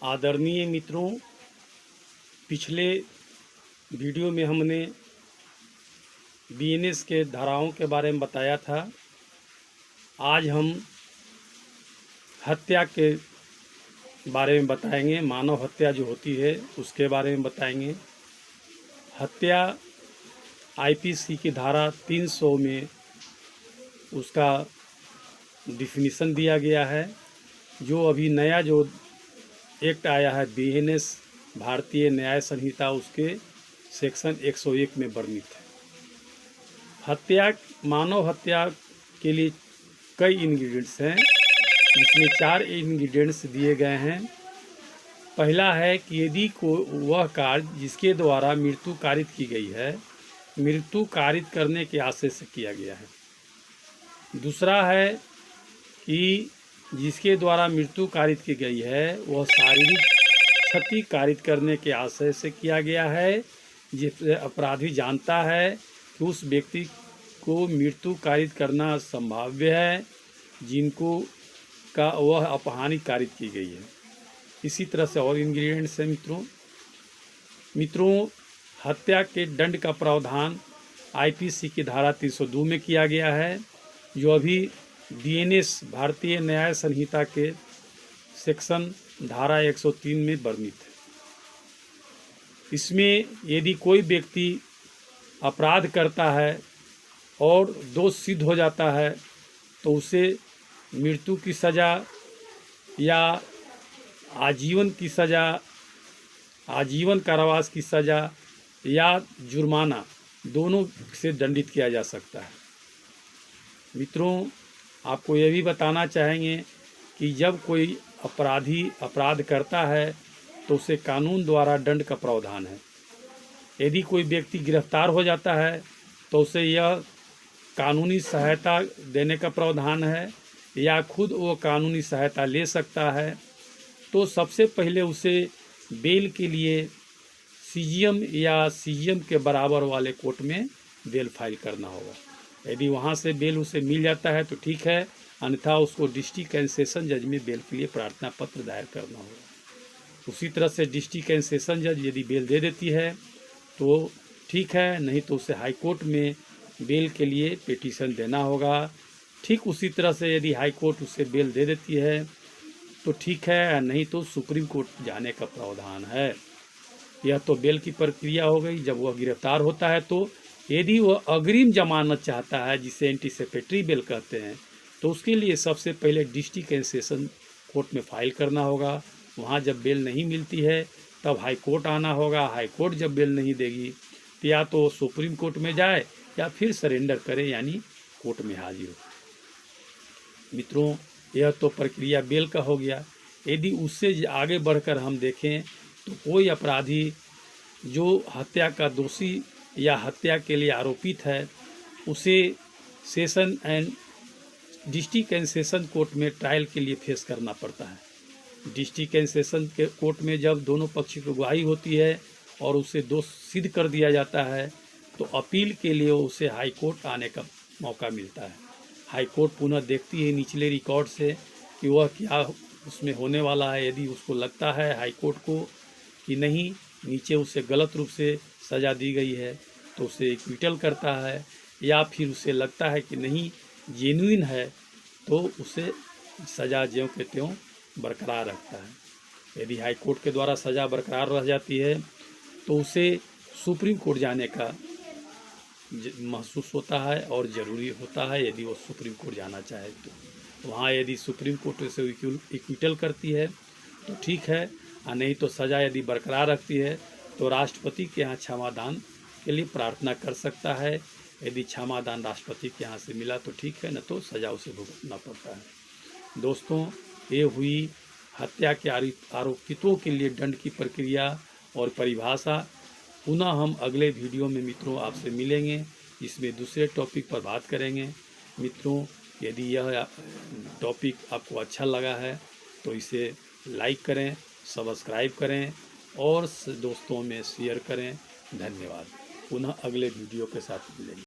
आदरणीय मित्रों, पिछले वीडियो में हमने बीएनएस के धाराओं के बारे में बताया था। आज हम हत्या के बारे में बताएंगे। मानव हत्या जो होती है उसके बारे में बताएंगे। हत्या आईपीसी की धारा 300 में उसका डिफिनीसन दिया गया है। जो अभी नया जो एक्ट आया है बीएनएस भारतीय न्याय संहिता, उसके सेक्शन 101 में वर्णित है। हत्या, मानव हत्या के लिए कई इंग्रेडिएंट्स हैं, जिसमें 4 इंग्रेडिएंट्स दिए गए हैं। पहला है कि यदि को वह कार्य जिसके द्वारा मृत्यु कारित की गई है, मृत्यु कारित करने के आशय से किया गया है। दूसरा है कि जिसके द्वारा मृत्यु कारित की गई है वह शारीरिक क्षति कारित करने के आशय से किया गया है, जिससे अपराधी जानता है कि उस व्यक्ति को मृत्यु कारित करना संभाव्य है, जिनको का वह अपहानि कारित की गई है। इसी तरह से और इंग्रेडिएंट्स हैं मित्रों। हत्या के दंड का प्रावधान आईपीसी की धारा 302 में किया गया है, जो अभी बीएनएस भारतीय न्याय संहिता के सेक्शन धारा 103 में वर्णित है। इसमें यदि कोई व्यक्ति अपराध करता है और दोष सिद्ध हो जाता है तो उसे मृत्यु की सज़ा या आजीवन की सज़ा, आजीवन कारावास की सज़ा या जुर्माना, दोनों से दंडित किया जा सकता है। मित्रों, आपको यह भी बताना चाहेंगे कि जब कोई अपराधी अपराध करता है तो उसे कानून द्वारा दंड का प्रावधान है। यदि कोई व्यक्ति गिरफ्तार हो जाता है तो उसे यह कानूनी सहायता देने का प्रावधान है, या खुद वो कानूनी सहायता ले सकता है। तो सबसे पहले उसे बेल के लिए सीजीएम या सीजीएम के बराबर वाले कोर्ट में बेल फाइल करना होगा। यदि वहाँ से बेल उसे मिल जाता है तो ठीक है, अन्यथा उसको डिस्ट्रिक्ट एंड सेशन जज में बेल के लिए प्रार्थना पत्र दायर करना होगा। उसी तरह से डिस्ट्रिक्ट एंड सेशन जज यदि बेल दे देती है तो ठीक है, नहीं तो उसे हाई कोर्ट में बेल के लिए पिटीशन देना होगा। ठीक उसी तरह से यदि हाई कोर्ट उसे बेल दे देती है तो ठीक है, नहीं तो सुप्रीम कोर्ट जाने का प्रावधान है। यह तो बेल की प्रक्रिया हो गई। जब वह गिरफ्तार होता है तो यदि वह अग्रिम जमानत चाहता है, जिसे एंटीसिपेटरी बेल कहते हैं, तो उसके लिए सबसे पहले डिस्ट्रिक्ट एंड सेशन कोर्ट में फाइल करना होगा। वहाँ जब बेल नहीं मिलती है तब हाई कोर्ट आना होगा। हाई कोर्ट जब बेल नहीं देगी तो या तो सुप्रीम कोर्ट में जाए या फिर सरेंडर करे, यानी कोर्ट में हाजिर हो। मित्रों, यह तो प्रक्रिया बेल का हो गया। यदि उससे आगे बढ़कर हम देखें तो कोई अपराधी जो हत्या का दोषी या हत्या के लिए आरोपित है, उसे session and district and session court में ट्रायल के लिए फेस करना पड़ता है। डिस्ट्रिक्ट एंड सेशन के कोर्ट में जब दोनों पक्ष की गवाही होती है और उसे दोष सिद्ध कर दिया जाता है तो अपील के लिए उसे हाई कोर्ट आने का मौका मिलता है। हाई कोर्ट पुनः देखती है निचले रिकॉर्ड से कि वह क्या उसमें होने वाला है। यदि उसको लगता है हाई कोर्ट को कि नहीं, नीचे उसे गलत रूप से सज़ा दी गई है, तो उसे एक्विटल करता है, या फिर उसे लगता है कि नहीं जेन्युइन है तो उसे सज़ा ज्यों के त्यों बरकरार रखता है। यदि हाई कोर्ट के द्वारा सज़ा बरकरार रह जाती है तो उसे सुप्रीम कोर्ट जाने का महसूस होता है और ज़रूरी होता है। यदि वो सुप्रीम कोर्ट जाना चाहे तो वहाँ यदि सुप्रीम कोर्ट उसे एक्विटल करती है तो ठीक है, और नहीं तो सज़ा यदि बरकरार रखती है तो राष्ट्रपति के यहाँ क्षमादान के लिए प्रार्थना कर सकता है। यदि क्षमादान राष्ट्रपति के यहाँ से मिला तो ठीक है, न तो सज़ा उसे भुगतना पड़ता है। दोस्तों, ये हुई हत्या के आरोपितों के लिए दंड की प्रक्रिया और परिभाषा। पुनः हम अगले वीडियो में मित्रों आपसे मिलेंगे, इसमें दूसरे टॉपिक पर बात करेंगे। मित्रों, यदि यह टॉपिक आपको अच्छा लगा है तो इसे लाइक करें, सब्सक्राइब करें और दोस्तों में शेयर करें। धन्यवाद। पुनः अगले वीडियो के साथ मिलेंगे।